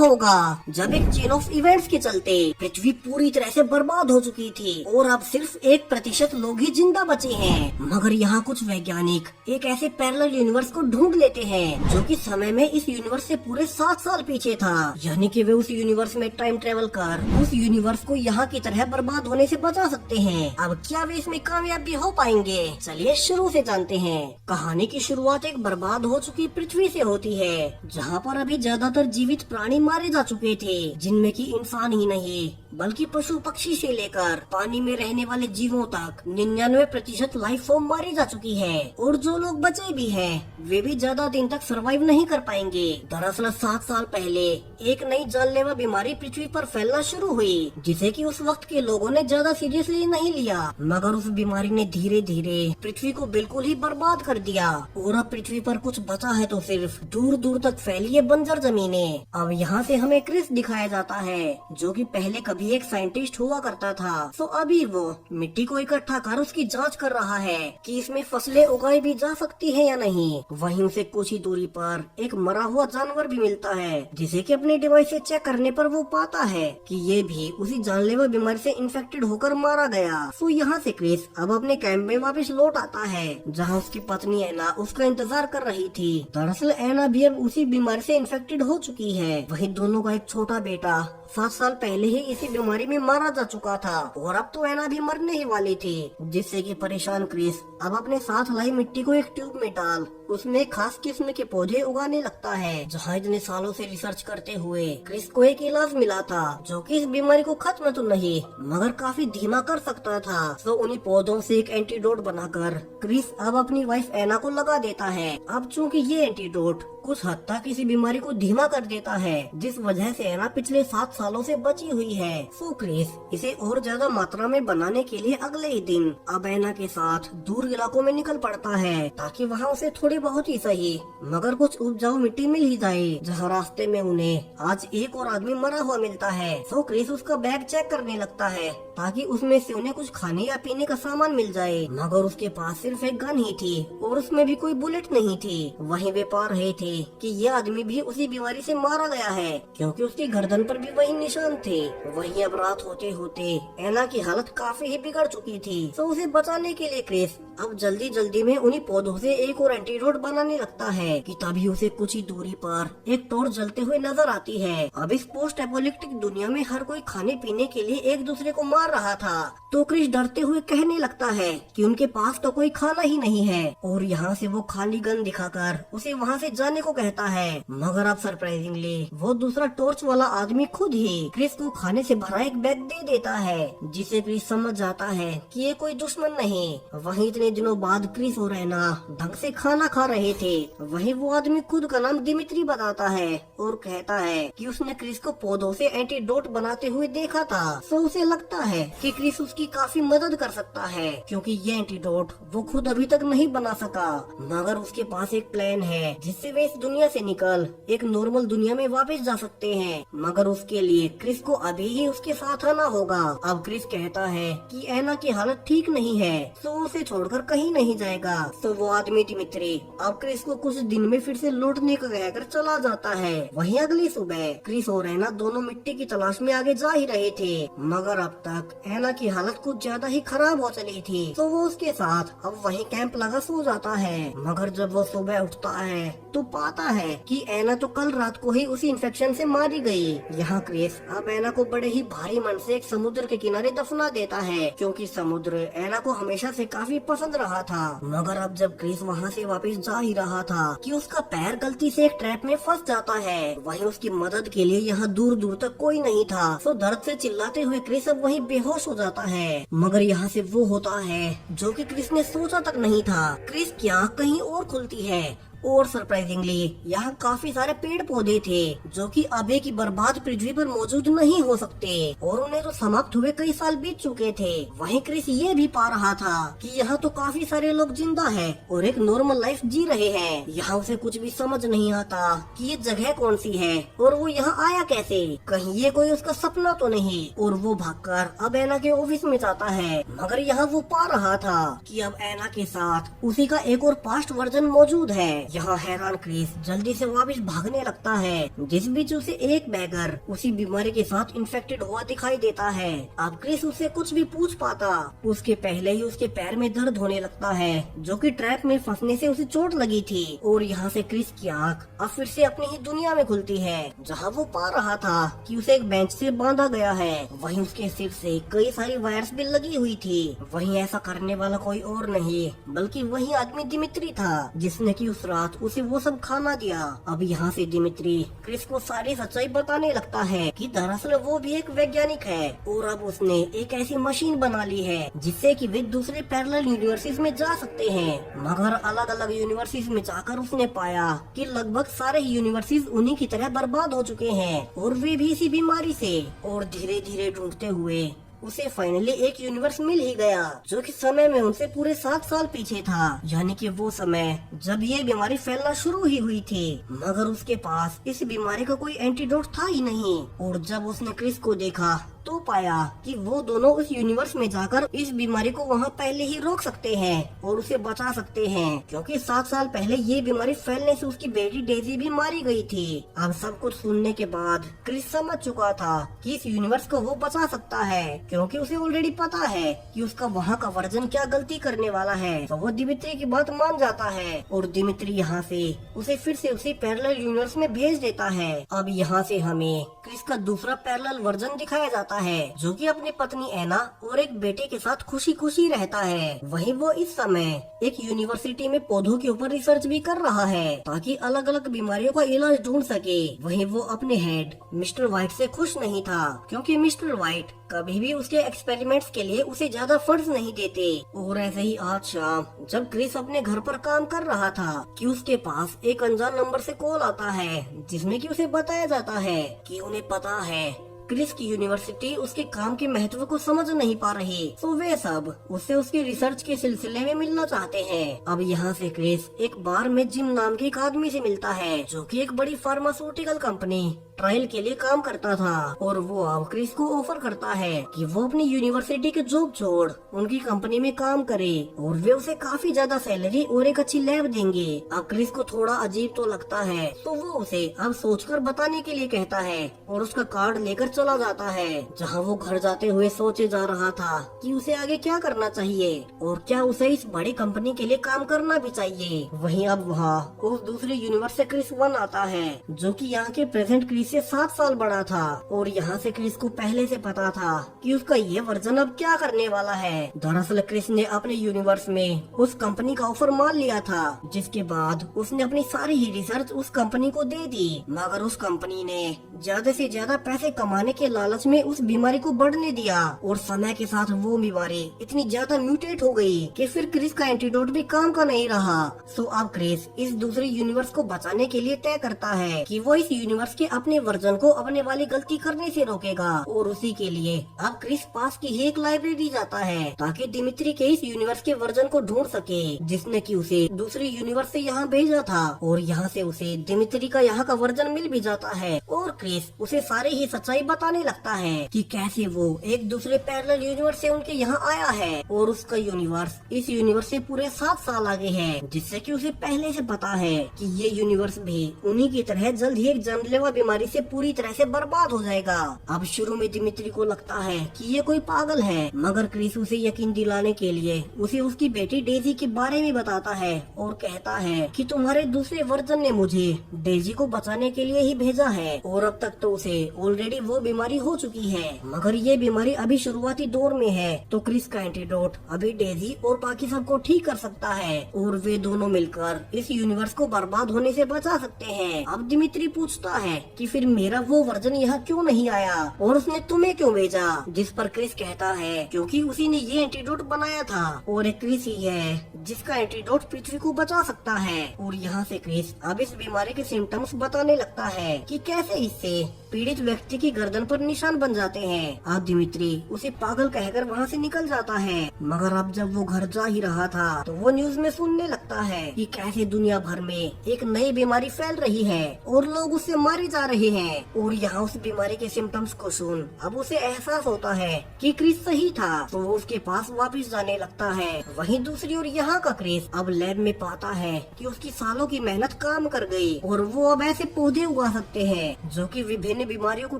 होगा जब एक चेन ऑफ इवेंट्स के चलते पृथ्वी पूरी तरह से बर्बाद हो चुकी थी और अब सिर्फ 1% लोग ही जिंदा बचे हैं। मगर यहाँ कुछ वैज्ञानिक एक ऐसे पैरेलल यूनिवर्स को ढूंढ लेते हैं जो कि समय में इस यूनिवर्स से पूरे 7 साल पीछे था। यानी कि वे उस यूनिवर्स में टाइम ट्रेवल कर उस यूनिवर्स को यहाँ की तरह बर्बाद होने से बचा सकते हैं। अब क्या वे इसमें कामयाब भी हो पाएंगे? चलिए शुरू से जानते हैं। कहानी की शुरुआत एक बर्बाद हो चुकी पृथ्वी से होती है, जहाँ पर अभी ज्यादातर जीवित प्राणी मारे जा चुके थे, जिनमें कि इंसान ही नहीं बल्कि पशु पक्षी से लेकर पानी में रहने वाले जीवों तक 99% लाइफ फॉर्म मारी जा चुकी है। और जो लोग बचे भी हैं, वे भी ज्यादा दिन तक सरवाइव नहीं कर पाएंगे। दरअसल 7 साल पहले एक नई जानलेवा बीमारी पृथ्वी पर फैलना शुरू हुई, जिसे कि उस वक्त के लोगों ने ज्यादा सीरियसली नहीं लिया। मगर उस बीमारी ने धीरे धीरे पृथ्वी को बिल्कुल ही बर्बाद कर दिया और अब पृथ्वी पर कुछ बचा है तो सिर्फ दूर दूर तक फैली है बंजर जमीनें। अब यहाँ से हमें क्रिस दिखाया जाता है, जो कि पहले कभी एक साइंटिस्ट हुआ करता था। तो अभी वो मिट्टी को इकट्ठा कर उसकी जांच कर रहा है कि इसमें फसलें उगाई भी जा सकती है या नहीं। वहीं उसे कुछ ही दूरी पर एक मरा हुआ जानवर भी मिलता है, जिसे कि अपने डिवाइस से चेक करने पर वो पाता है कि ये भी उसी जानलेवा बीमारी से इन्फेक्टेड होकर मारा गया। तो यहाँ से क्रिस अब अपने कैंप में वापस लौट आता है, जहाँ उसकी पत्नी एना उसका इंतजार कर रही थी। दरअसल एना भी अब उसी बीमारी से इन्फेक्टेड हो चुकी है। वहीं दोनों का एक छोटा बेटा 7 साल पहले ही इसी बीमारी में मारा जा चुका था और अब तो एना भी मरने ही वाली थी, जिससे कि परेशान क्रिस अब अपने साथ लाई मिट्टी को एक ट्यूब में डाल उसमें खास किस्म के पौधे उगाने लगता है। जहाँ इतने सालों से रिसर्च करते हुए क्रिस को एक इलाज मिला था, जो कि इस बीमारी को खत्म तो नहीं मगर काफी धीमा कर सकता था। तो उन्हीं पौधों से एक एंटीडोट बनाकर क्रिस अब अपनी वाइफ एना को लगा देता है। अब चूँकि ये एंटीडोट कुछ हद तक किसी बीमारी को धीमा कर देता है, जिस वजह से एना पिछले 7 सालों से बची हुई है। सो क्रिस इसे और ज्यादा मात्रा में बनाने के लिए अगले ही दिन अब एना के साथ दूर इलाकों में निकल पड़ता है, ताकि वहाँ उसे थोड़ी बहुत ही सही मगर कुछ उपजाऊ मिट्टी मिल ही जाए। जहाँ रास्ते में उन्हें आज एक और आदमी मरा हुआ मिलता है। सो क्रिस उसका बैग चेक करने लगता है, ताकि उसमें से उन्हें कुछ खाने या पीने का सामान मिल जाए। मगर उसके पास सिर्फ एक गन ही थी और उसमें भी कोई बुलेट नहीं थी। वहीं वे पा रहे थे कि यह आदमी भी उसी बीमारी से मारा गया है, क्योंकि उसकी गर्दन पर भी वही निशान थे। वहीं अब रात होते होते एना की हालत काफी ही बिगड़ चुकी थी। तो उसे बचाने के लिए क्रिस अब जल्दी जल्दी में उन्हीं पौधों से एक और एंटीडोट बनाने लगता है कि तभी उसे कुछ ही दूरी पर एक टॉर्च जलते हुए नजर आती है। अब इस पोस्ट एपोलिप्टिक दुनिया में हर कोई खाने पीने के लिए एक दूसरे को मार रहा था। तो क्रिस डरते हुए कहने लगता है कि उनके पास तो कोई खाना ही नहीं है, और यहाँ से वो खाली गन दिखाकर उसे वहाँ से जाने को कहता है। मगर अब सरप्राइजिंगली वो दूसरा टॉर्च वाला आदमी खुद ही क्रिस को खाने से भरा एक बैग दे देता है, जिसे क्रिस समझ जाता है कि ये कोई दुश्मन नहीं। वहीं इतने दिनों बाद क्रिस और एना ढंग से खाना खा रहे थे। वहीं वो आदमी खुद का नाम दिमित्री बताता है और कहता है कि उसने क्रिस को पौधों से एंटीडोट बनाते हुए देखा था। तो उसे लगता है कि क्रिस उसकी काफी मदद कर सकता है, क्योंकि ये एंटीडोट वो खुद अभी तक नहीं बना सका। मगर उसके पास एक प्लान है जिससे वे इस दुनिया से निकल एक नॉर्मल दुनिया में वापस जा सकते हैं। मगर उसके लिए क्रिस को अभी ही उसके साथ आना होगा। अब क्रिस कहता है कि एना की हालत ठीक नहीं है, तो उसे छोड़कर कहीं नहीं जाएगा। तो वो आदमी दिमित्री अब क्रिस को कुछ दिन में फिर से लौटने का कहकर चला जाता है। वहीं अगली सुबह क्रिस और एना दोनों मिट्टी की तलाश में आगे जा ही रहे थे, मगर अब तक एना की हालत कुछ ज्यादा ही खराब हो चली थी। तो वो उसके साथ अब वहीं कैंप लगा सो जाता है। मगर जब वो सुबह उठता है तो पाता है कि एना तो कल रात को ही उसी इन्फेक्शन से मारी गई। यहाँ क्रिस अब एना को बड़े ही भारी मन से एक समुद्र के किनारे दफना देता है, क्योंकि समुद्र एना को हमेशा से काफी पसंद रहा था। मगर अब जब क्रिस वहाँ से वापस जा ही रहा था कि उसका पैर गलती से एक ट्रैप में फंस जाता है। वहीं उसकी मदद के लिए यहाँ दूर दूर तक कोई नहीं था। तो दर्द से चिल्लाते हुए क्रिस अब वहीं बेहोश हो जाता है। मगर यहाँ से वो होता है जो कि क्रिस ने सोचा तक नहीं था। क्रिस की आँख कहीं और खुलती है और सरप्राइजिंगली यहाँ काफी सारे पेड़ पौधे थे जो कि अभी की बर्बाद पृथ्वी पर मौजूद नहीं हो सकते और उन्हें तो समाप्त हुए कई साल बीत चुके थे। वहीं क्रिस ये भी पा रहा था कि यहाँ तो काफी सारे लोग जिंदा हैं और एक नॉर्मल लाइफ जी रहे हैं। यहाँ उसे कुछ भी समझ नहीं आता कि ये जगह कौन सी है और वो यहाँ आया कैसे, कहीं ये कोई उसका सपना तो नहीं। और वो भागकर अब एना के ऑफिस में जाता है। मगर यहाँ वो पा रहा था कि अब एना के साथ उसी का एक और पास्ट वर्जन मौजूद है यहाँ हैरान क्रिस जल्दी से वापस भागने लगता है। जिस बीच उसे एक बैगर उसी बीमारी के साथ इन्फेक्टेड हुआ दिखाई देता है। अब क्रिस उससे कुछ भी पूछ पाता उसके पहले ही उसके पैर में दर्द होने लगता है, जो कि ट्रैप में फंसने से उसे चोट लगी थी। और यहाँ से क्रिस की आँख अब फिर से अपनी ही दुनिया में खुलती है, जहाँ वो पा रहा था कि उसे एक बेंच से बांधा गया है। वहीं उसके सिर से कई सारी वायर्स भी लगी हुई थी। वहीं ऐसा करने वाला कोई और नहीं बल्कि वही आदमी दिमित्री था, जिसने कि उस रात उसे वो सब खाना दिया। अब यहाँ से दिमित्री क्रिस को सारी सच्चाई बताने लगता है कि दरअसल वो भी एक वैज्ञानिक है और अब उसने एक ऐसी मशीन बना ली है जिससे कि वे दूसरे पैरेलल यूनिवर्सिटीज में जा सकते हैं। मगर अलग अलग यूनिवर्सिटीज में जाकर उसने पाया कि लगभग सारे यूनिवर्सिटीज उन्हीं की तरह बर्बाद हो चुके हैं और वे भी इसी बीमारी से। और धीरे धीरे ढूंढते हुए उसे फाइनली एक यूनिवर्स मिल ही गया, जो कि समय में उनसे पूरे 7 साल पीछे था, यानी कि वो समय जब ये बीमारी फैलना शुरू ही हुई थी। मगर उसके पास इस बीमारी का कोई एंटीडोट था ही नहीं। और जब उसने क्रिस को देखा तो पाया कि वो दोनों उस यूनिवर्स में जाकर इस बीमारी को वहाँ पहले ही रोक सकते हैं और उसे बचा सकते हैं, क्योंकि 7 साल पहले ये बीमारी फैलने से उसकी बेटी डेजी भी मारी गई थी। अब सब कुछ सुनने के बाद क्रिस समझ चुका था कि इस यूनिवर्स को वो बचा सकता है, क्योंकि उसे ऑलरेडी पता है कि उसका वहाँ का वर्जन क्या गलती करने वाला है। तो वो दिमित्री की बात मान जाता है और दिमित्री यहाँ से उसे फिर से उसी पैरेलल यूनिवर्स में भेज देता है। अब यहाँ से हमें क्रिस का दूसरा पैरेलल वर्जन दिखाया जाता है, जो कि अपनी पत्नी एना और एक बेटे के साथ खुशी खुशी रहता है। वहीं वो इस समय एक यूनिवर्सिटी में पौधों के ऊपर रिसर्च भी कर रहा है ताकि अलग अलग बीमारियों का इलाज ढूंढ सके। वहीं वो अपने हेड मिस्टर व्हाइट से खुश नहीं था, क्योंकि मिस्टर व्हाइट कभी भी उसके एक्सपेरिमेंट्स के लिए उसे ज्यादा फंड्स नहीं देते। और ऐसे ही आज शाम जब क्रिस अपने घर पर काम कर रहा था कि उसके पास एक अनजान नंबर से कॉल आता है, जिसमें कि उसे बताया जाता है कि उन्हें पता है क्रिस की यूनिवर्सिटी उसके काम के महत्व को समझ नहीं पा रही, तो वे सब उससे उसके रिसर्च के सिलसिले में मिलना चाहते हैं। अब यहाँ से क्रिस एक बार में जिम नाम के एक आदमी से मिलता है, जो कि एक बड़ी फार्मास्यूटिकल कंपनी ट्रायल के लिए काम करता था। और वो अब क्रिस को ऑफर करता है कि वो अपनी यूनिवर्सिटी के जॉब छोड़ उनकी कंपनी में काम करे और वे उसे काफी ज्यादा सैलरी और एक अच्छी लैब देंगे। अब क्रिस को थोड़ा अजीब तो लगता है, तो वो उसे अब सोचकर बताने के लिए कहता है और उसका कार्ड लेकर चला जाता है। जहाँ वो घर जाते हुए सोचे जा रहा था कि उसे आगे क्या करना चाहिए और क्या उसे इस बड़ी कंपनी के लिए काम करना भी चाहिए। वहीं अब वहाँ उस दूसरे यूनिवर्स से क्रिस 1 आता है, जो कि यहाँ के प्रेजेंट क्रिस से 7 साल बड़ा था। और यहाँ से क्रिस को पहले से पता था कि उसका ये वर्जन अब क्या करने वाला है। दरअसल क्रिस ने अपने यूनिवर्स में उस कंपनी का ऑफर मान लिया था, जिसके बाद उसने अपनी सारी ही रिसर्च उस कंपनी को दे दी। मगर उस कंपनी ने ज्यादा से ज्यादा पैसे कमाने के लालच में उस बीमारी को बढ़ने दिया और समय के साथ वो बीमारी इतनी ज्यादा म्यूटेट हो गई कि फिर क्रिस का एंटीडोट भी काम का नहीं रहा। सो अब क्रिस इस दूसरे यूनिवर्स को बचाने के लिए तय करता है कि वो इस यूनिवर्स के अपने वर्जन को अपने वाली गलती करने से रोकेगा। और उसी के लिए अब क्रिस पास की ही एक लाइब्रेरी जाता है ताकि दिमित्री के इस यूनिवर्स के वर्जन को ढूंढ सके, जिसने कि उसे दूसरे यूनिवर्स से यहाँ भेजा था। और यहाँ से उसे दिमित्री का यहाँ का वर्जन मिल भी जाता है और क्रिस उसे सारी ही सच्चाई बताने लगता है कि कैसे वो एक दूसरे पैरेलल यूनिवर्स से उनके यहाँ आया है और उसका यूनिवर्स इस यूनिवर्स से पूरे 7 साल आगे है, जिससे कि उसे पहले से पता है कि ये यूनिवर्स भी उन्हीं की तरह जल्द ही एक जानलेवा बीमारी से पूरी तरह से बर्बाद हो जाएगा। अब शुरू में दिमित्री को लगता है कि ये कोई पागल है, मगर क्रिस उसे यकीन दिलाने के लिए उसे उसकी बेटी डेजी के बारे में बताता है और कहता है कि तुम्हारे दूसरे वर्जन ने मुझे डेजी को बचाने के लिए ही भेजा है और अब तक तो उसे ऑलरेडी वो बीमारी हो चुकी है, मगर ये बीमारी अभी शुरुआती दौर में है। तो क्रिस का एंटीडोट अभी डेजी और बाकी सबको ठीक कर सकता है और वे दोनों मिलकर इस यूनिवर्स को बर्बाद होने से बचा सकते हैं। अब दिमित्री पूछता है कि फिर मेरा वो वर्जन यहाँ क्यों नहीं आया और उसने तुम्हें क्यों भेजा, जिस पर क्रिस कहता है क्योंकि उसी ने ये एंटीडोट बनाया था और एक क्रिस ही है जिसका एंटीडोट पृथ्वी को बचा सकता है। और यहाँ से क्रिस अब इस बीमारी के सिम्टम्स बताने लगता है कि कैसे इससे पीड़ित व्यक्ति की गर्दन पर निशान बन जाते हैं। अब दिमित्री उसे पागल कहकर वहाँ से निकल जाता है। मगर अब जब वो घर जा ही रहा था तो वो न्यूज में सुनने लगता है कि कैसे दुनिया भर में एक नई बीमारी फैल रही है और लोग उससे मारे जा रहे हैं। और यहाँ उस बीमारी के सिम्टम्स को सुन अब उसे एहसास होता है कि क्रिस सही था, तो वो उसके पास वापस जाने लगता है। वहीं दूसरी ओर यहाँ का क्रिस अब लैब में पाता है कि उसकी सालों की मेहनत काम कर गई और वो अब ऐसे पौधे उगा सकते हैं जो कि विभिन्न बीमारियों को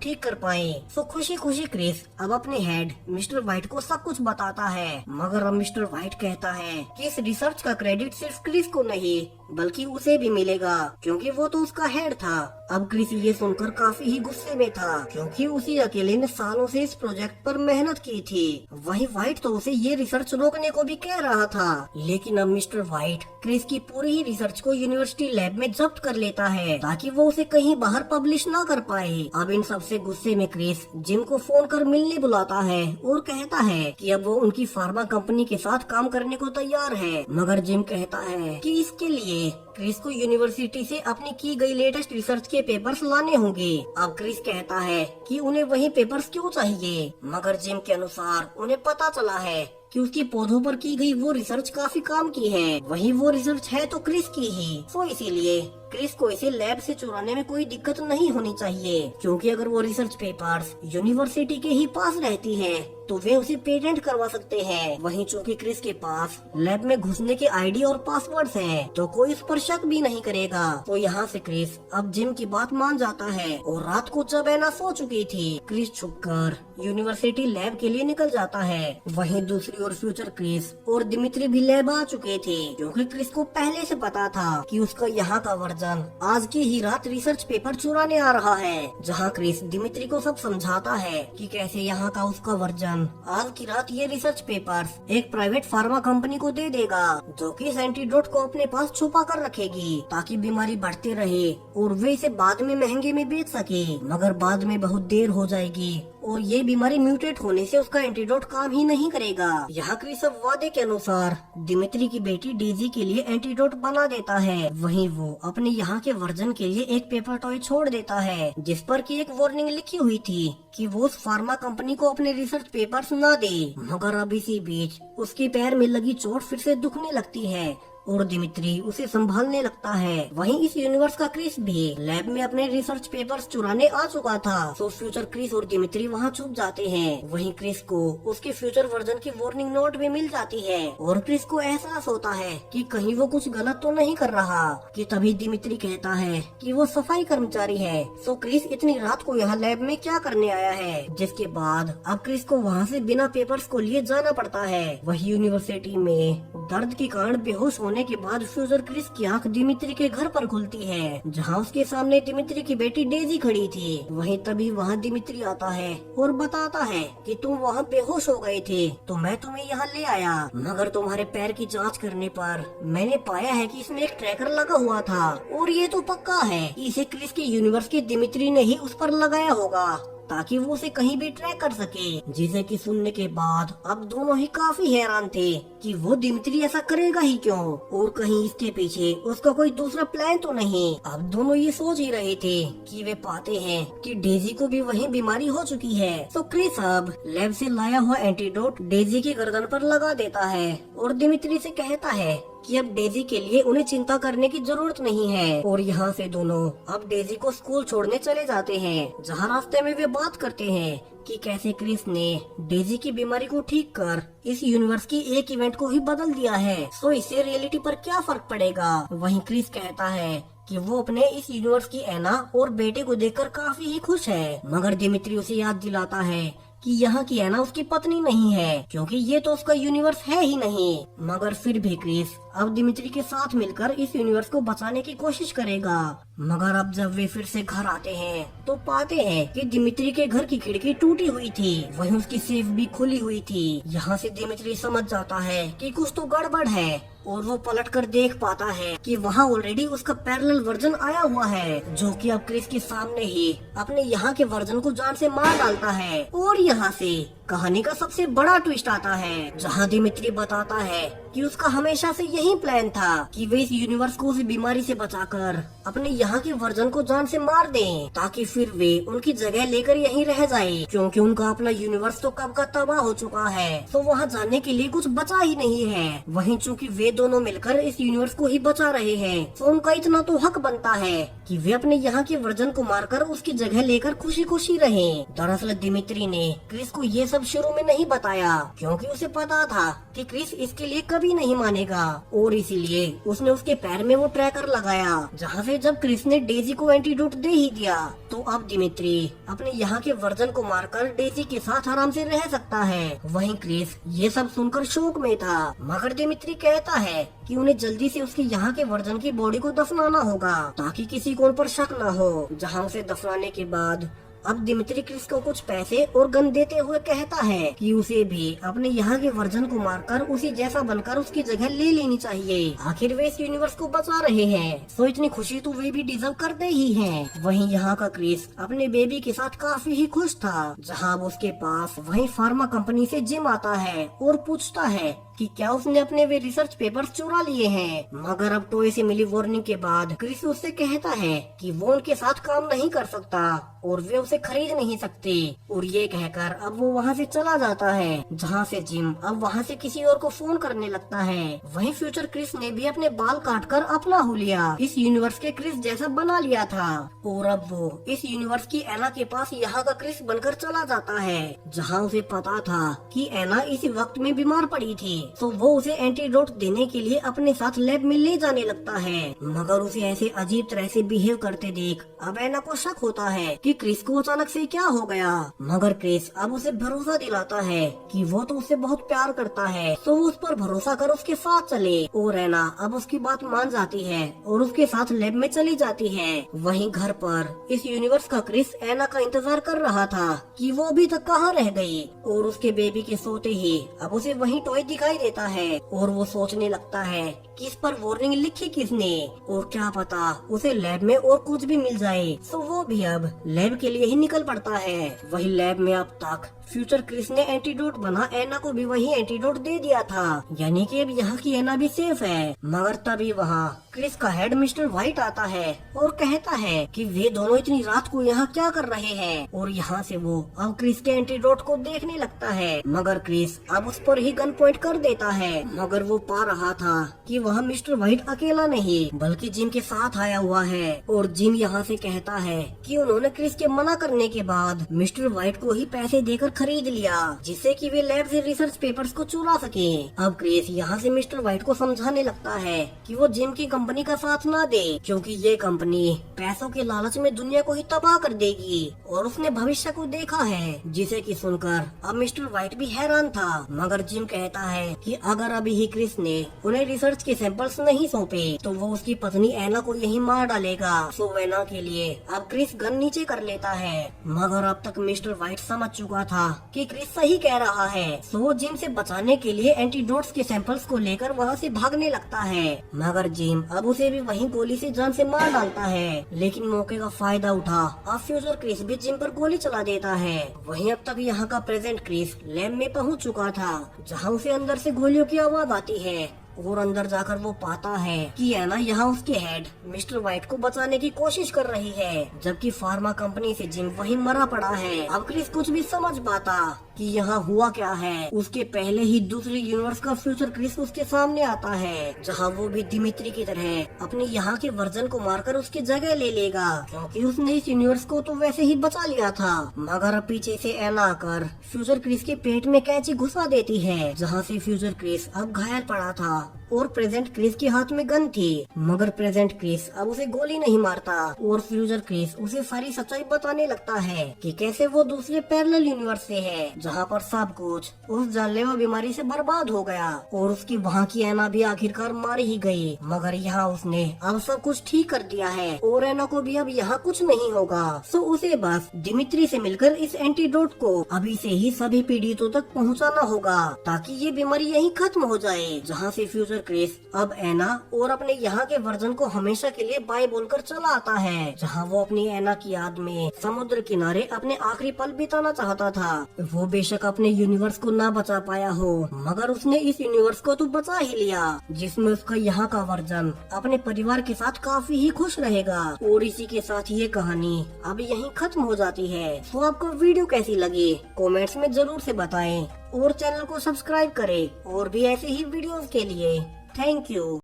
ठीक कर पाए। तो खुशी खुशी क्रिस अब अपने हेड मिस्टर व्हाइट को सब कुछ बताता है। मगर अब मिस्टर व्हाइट कहता है कि इस रिसर्च का क्रेडिट सिर्फ क्रिस को नहीं बल्कि उसे भी मिलेगा, क्योंकि वो तो उसका हेड था। अब क्रिस ये सुनकर काफी ही गुस्से में था, क्योंकि उसी अकेले ने सालों से इस प्रोजेक्ट पर मेहनत की थी। वहीं व्हाइट तो उसे ये रिसर्च रोकने को भी कह रहा था। लेकिन अब मिस्टर व्हाइट क्रिस की पूरी ही रिसर्च को यूनिवर्सिटी लैब में जब्त कर लेता है ताकि वो उसे कहीं बाहर पब्लिश ना कर पाए। अब इन सबसे गुस्से में क्रिस जिम को फोन कर मिलने बुलाता है और कहता है कि अब वो उनकी फार्मा कंपनी के साथ काम करने को तैयार है। मगर जिम कहता है कि इसके लिए क्रिस को यूनिवर्सिटी से अपनी की गई लेटेस्ट रिसर्च के पेपर्स लाने होंगे। अब क्रिस कहता है कि उन्हें वही पेपर्स क्यों चाहिए। मगर जिम के अनुसार उन्हें पता चला है कि उसकी पौधों पर की गई वो रिसर्च काफी काम की है। वही वो रिसर्च है तो क्रिस की ही। तो इसीलिए क्रिस को इसे लैब से चुराने में कोई दिक्कत नहीं होनी चाहिए, क्योंकि अगर वो रिसर्च पेपर्स यूनिवर्सिटी के ही पास रहती है तो वे उसे पेटेंट करवा सकते हैं। वहीं चूंकि क्रिस के पास लैब में घुसने के आईडी और पासवर्ड्स हैं, तो कोई उस पर शक भी नहीं करेगा। तो यहाँ से क्रिस अब जिम की बात मान जाता है और रात को जब एना सो चुकी थी, क्रिस छुपकर यूनिवर्सिटी लैब के लिए निकल जाता है। वहीं दूसरी ओर फ्यूचर क्रिस और दिमित्री भी लैब आ चुके थे, क्योंकि क्रिस को पहले से पता था कि उसका यहाँ का वर्जन आज की ही रात रिसर्च पेपर चुराने आ रहा है। जहाँ क्रिस दिमित्री को सब समझाता है कि कैसे यहाँ का उसका वर्जन आज की रात ये रिसर्च पेपर्स एक प्राइवेट फार्मा कंपनी को दे देगा, जो कि इस एंटीडोट को अपने पास छुपा कर रखेगी ताकि बीमारी बढ़ते रहे और वे इसे बाद में महंगे में बेच सके। मगर बाद में बहुत देर हो जाएगी और ये बीमारी म्यूटेट होने से उसका एंटीडोट काम ही नहीं करेगा। यहाँ क्रिस अब वादे के अनुसार दिमित्री की बेटी डेजी के लिए एंटीडोट बना देता है। वहीं वो अपने यहाँ के वर्जन के लिए एक पेपर टॉय छोड़ देता है, जिस पर की एक वार्निंग लिखी हुई थी कि वो उस फार्मा कंपनी को अपने रिसर्च पेपर्स न दे। मगर अब इसी बीच उसके पैर में लगी चोट फिर से दुखने लगती है और दिमित्री उसे संभालने लगता है। वहीं इस यूनिवर्स का क्रिस भी लैब में अपने रिसर्च पेपर्स चुराने आ चुका था। तो फ्यूचर क्रिस और दिमित्री वहां छुप जाते हैं। वहीं क्रिस को उसके फ्यूचर वर्जन की वार्निंग नोट भी मिल जाती है और क्रिस को एहसास होता है कि कहीं वो कुछ गलत तो नहीं कर रहा। कि तभी दिमित्री कहता है कि वो सफाई कर्मचारी है। तो क्रिस इतनी रात को यहाँ लैब में क्या करने आया है, जिसके बाद अब क्रिस को वहाँ से बिना पेपर्स को लिए जाना पड़ता है। वही यूनिवर्सिटी में दर्द के कारण बेहोश होने के बाद फ्यूचर क्रिस की आंख दिमित्री के घर पर खुलती है, जहां उसके सामने दिमित्री की बेटी डेजी खड़ी थी। वहीं तभी वहां दिमित्री आता है और बताता है कि तुम वहां बेहोश हो गए थे तो मैं तुम्हें यहाँ ले आया। मगर तुम्हारे पैर की जांच करने पर मैंने पाया है कि इसमें एक ट्रैकर लगा हुआ था और ये तो पक्का है कि इसे क्रिस के यूनिवर्स के दिमित्री ने ही उस पर लगाया होगा ताकि वो उसे कहीं भी ट्रैक कर सके। जिसे कि सुनने के बाद अब दोनों ही काफी हैरान थे कि वो दिमित्री ऐसा करेगा ही क्यों और कहीं इसके पीछे उसका कोई दूसरा प्लान तो नहीं। अब दोनों ये सोच ही रहे थे कि वे पाते हैं कि डेजी को भी वही बीमारी हो चुकी है। तो क्रिस अब लैब से लाया हुआ एंटीडोट डेजी की गर्दन पर लगा देता है और दिमित्री से कहता है कि अब डेजी के लिए उन्हें चिंता करने की जरूरत नहीं है। और यहाँ से दोनों अब डेजी को स्कूल छोड़ने चले जाते हैं, जहाँ रास्ते में वे बात करते हैं कि कैसे क्रिस ने डेजी की बीमारी को ठीक कर इस यूनिवर्स की एक इवेंट को ही बदल दिया है। तो इससे रियलिटी पर क्या फर्क पड़ेगा। वहीं क्रिस कहता है कि वो अपने इस यूनिवर्स की एना और बेटे को देखकर काफी ही खुश है। मगर दिमित्री उसे याद दिलाता है कि यहाँ की एना उसकी पत्नी नहीं है, क्योंकि ये तो उसका यूनिवर्स है ही नहीं। मगर फिर भी क्रिस अब दिमित्री के साथ मिलकर इस यूनिवर्स को बचाने की कोशिश करेगा। मगर अब जब वे फिर से घर आते हैं तो पाते हैं कि दिमित्री के घर की खिड़की टूटी हुई थी, वहीं उसकी सेफ भी खुली हुई थी। यहाँ से दिमित्री समझ जाता है कि कुछ तो गड़बड़ है और वो पलटकर देख पाता है कि वहाँ ऑलरेडी उसका पैरेलल वर्जन आया हुआ है, जो कि अब क्रिस के सामने ही अपने यहाँ के वर्जन को जान से मार डालता है। और यहाँ से कहानी का सबसे बड़ा ट्विस्ट आता है, जहाँ दिमित्री बताता है कि उसका हमेशा से यही प्लान था कि वे इस यूनिवर्स को उस बीमारी से बचाकर अपने यहाँ के वर्जन को जान से मार दें, ताकि फिर वे उनकी जगह लेकर यहीं रह जाए, क्योंकि उनका अपना यूनिवर्स तो कब का तबाह हो चुका है, तो वहाँ जाने के लिए कुछ बचा ही नहीं है। वहीं चूंकि वे दोनों मिलकर इस यूनिवर्स को ही बचा रहे हैं, तो उनका इतना तो हक बनता है कि वे अपने यहाँ के वर्जन को मारकर उसकी जगह लेकर खुशी खुशी रहें। दरअसल दिमित्री ने क्रिस को ये सब शुरू में नहीं बताया, क्योंकि उसे पता था कि क्रिस इसके लिए कभी नहीं मानेगा, और इसीलिए उसने उसके पैर में वो ट्रैकर लगाया, जहाँ से जब क्रिस ने डेजी को एंटीडोट दे ही दिया, तो अब दिमित्री अपने यहाँ के वर्जन को मारकर डेजी के साथ आराम से रह सकता है। वहीं क्रिस ये सब सुनकर शोक में था, मगर दिमित्री कहता है कि उन्हें जल्दी से उसके यहाँ के वर्जन की बॉडी को दफनाना होगा, ताकि किसी को उन पर शक न हो। जहाँ उसे दफनाने के बाद अब दिमित्री क्रिस को कुछ पैसे और गन देते हुए कहता है कि उसे भी अपने यहाँ के वर्जन को मारकर उसी जैसा बनकर उसकी जगह ले लेनी चाहिए। आखिर वे इस यूनिवर्स को बचा रहे हैं, तो इतनी खुशी तो वे भी डिजर्व करते ही हैं। वहीं यहाँ का क्रिस अपने बेबी के साथ काफी ही खुश था। जहाँ उसके पास वहीं फार्मा कंपनी से जिम आता है और पूछता है कि क्या उसने अपने वे रिसर्च पेपर्स चुरा लिए हैं। मगर अब टॉय से मिली वार्निंग के बाद क्रिस उससे कहता है कि वो उनके साथ काम नहीं कर सकता और वे उसे खरीद नहीं सकते, और ये कहकर अब वो वहाँ से चला जाता है। जहाँ से जिम अब वहाँ से किसी और को फोन करने लगता है। वहीं फ्यूचर क्रिस ने भी अपने बाल काटकर अपना हुलिया इस यूनिवर्स के क्रिस जैसा बना लिया था, और अब वो इस यूनिवर्स की एना के पास यहाँ का क्रिस बनकर चला जाता है। जहाँ उसे पता था कि एना इसी वक्त में बीमार पड़ी थी, तो वो उसे एंटीडोट देने के लिए अपने साथ लैब में ले जाने लगता है। मगर उसे ऐसे अजीब तरह से बिहेव करते देख अब एना को शक होता है कि क्रिस को अचानक से क्या हो गया। मगर क्रिस अब उसे भरोसा दिलाता है कि वो तो उससे बहुत प्यार करता है, तो वो उस पर भरोसा कर उसके साथ चले, और एना अब उसकी बात मान जाती है और उसके साथ लैब में चली जाती है। वहीं घर पर इस यूनिवर्स का क्रिस एना का इंतजार कर रहा था कि वो अभी तक कहाँ रह गई, और उसके बेबी के सोते ही अब उसे वही टॉय दिखाई देता है, और वो सोचने लगता है कि इस पर वार्निंग लिखी किसने, और क्या पता उसे लैब में और कुछ भी मिल जाए। तो वो भी अब लैब के लिए ही निकल पड़ता है। वही लैब में अब तक फ्यूचर क्रिस ने एंटीडोट बना एना को भी वही एंटीडोट दे दिया था, यानी कि अब यहाँ की एना भी सेफ है। मगर तभी वहाँ क्रिस का हेड मिस्टर व्हाइट आता है और कहता है कि वे दोनों इतनी रात को यहाँ क्या कर रहे हैं, और यहाँ से वो अब क्रिस के एंटीडोट को देखने लगता है। मगर क्रिस अब उस पर ही गन पॉइंट कर देता है, मगर वो पा रहा था कि वह मिस्टर व्हाइट अकेला नहीं बल्कि जिम के साथ आया हुआ है, और जिम यहाँ से कहता है कि उन्होंने क्रिस के मना करने के बाद मिस्टर व्हाइट को ही पैसे देकर खरीद लिया, जिससे कि वे लैब से रिसर्च पेपर्स को चुरा सके। अब क्रिस यहाँ से मिस्टर व्हाइट को समझाने लगता है कि वो जिम की कंपनी का साथ ना दे, क्योंकि ये कंपनी पैसों के लालच में दुनिया को ही तबाह कर देगी, और उसने भविष्य को देखा है। जिसे कि सुनकर अब मिस्टर व्हाइट भी हैरान था। मगर जिम कहता है कि अगर अभी ही क्रिस ने उन्हें रिसर्च के सैंपल्स नहीं सौंपे तो वो उसकी पत्नी एना को यही मार डालेगा। सो एना के लिए अब क्रिस गन नीचे कर लेता है। मगर अब तक मिस्टर व्हाइट समझ चुका था कि क्रिस सही कह रहा है, सो वो जिम से बचाने के लिए एंटीडोट्स के सैंपल्स को लेकर वहाँ से भागने लगता है। मगर जिम अब उसे भी वहीं गोली से जान से मार डालता है, लेकिन मौके का फायदा उठा अब फ्यूचर क्रिस भी जिम पर गोली चला देता है। वहीं अब तक यहाँ का प्रेजेंट क्रिस लैब में पहुँच चुका था, जहाँ उसे अंदर से गोलियों की आवाज आती है, और अंदर जाकर वो पाता है कि एना यहाँ उसके हेड मिस्टर व्हाइट को बचाने की कोशिश कर रही है, जबकि फार्मा कंपनी से जिम वहीं मरा पड़ा है। अब क्रिस कुछ भी समझ पाता कि यहाँ हुआ क्या है। उसके पहले ही दूसरे यूनिवर्स का फ्यूचर क्रिस उसके सामने आता है, जहाँ वो भी दिमित्री की तरह अपने यहाँ के वर्जन को मारकर उसकी जगह ले लेगा, क्योंकि उसने इस यूनिवर्स को तो वैसे ही बचा लिया था। मगर अब पीछे से एना आकर फ्यूचर क्रिस के पेट में कैंची घुसा देती है, जहाँ से फ्यूचर क्रिस अब घायल पड़ा था और प्रेजेंट क्रिस के हाथ में गन थी। मगर प्रेजेंट क्रिस अब उसे गोली नहीं मारता, और फ्यूचर क्रिस उसे सारी सच्चाई बताने लगता है कि कैसे वो दूसरे पैरेलल यूनिवर्स से है, जहाँ पर सब कुछ उस जानलेवा बीमारी से बर्बाद हो गया, और उसकी वहाँ की एना भी आखिरकार मार ही गई। मगर यहाँ उसने अब सब कुछ ठीक कर दिया है, और एना को भी अब यहाँ कुछ नहीं होगा। सो उसे बस दिमित्री से मिलकर इस एंटीडोट को अभी से ही सभी पीड़ितों तक पहुँचाना होगा, ताकि ये बीमारी यहीं खत्म हो जाए। जहाँ से फ्यूचर मिस्टर क्रिस अब एना और अपने यहाँ के वर्जन को हमेशा के लिए बाय बोलकर चला आता है, जहाँ वो अपनी एना की याद में समुद्र किनारे अपने आखिरी पल बिताना चाहता था। वो बेशक अपने यूनिवर्स को ना बचा पाया हो, मगर उसने इस यूनिवर्स को तो बचा ही लिया, जिसमें उसका यहाँ का वर्जन अपने परिवार के साथ काफी ही खुश रहेगा। और इसी के साथ ये कहानी अब यहीं खत्म हो जाती है। तो आपको वीडियो कैसी लगी कमेंट्स में जरूर से बताएं और चैनल को सब्सक्राइब करें और भी ऐसे ही वीडियोस के लिए। Thank you.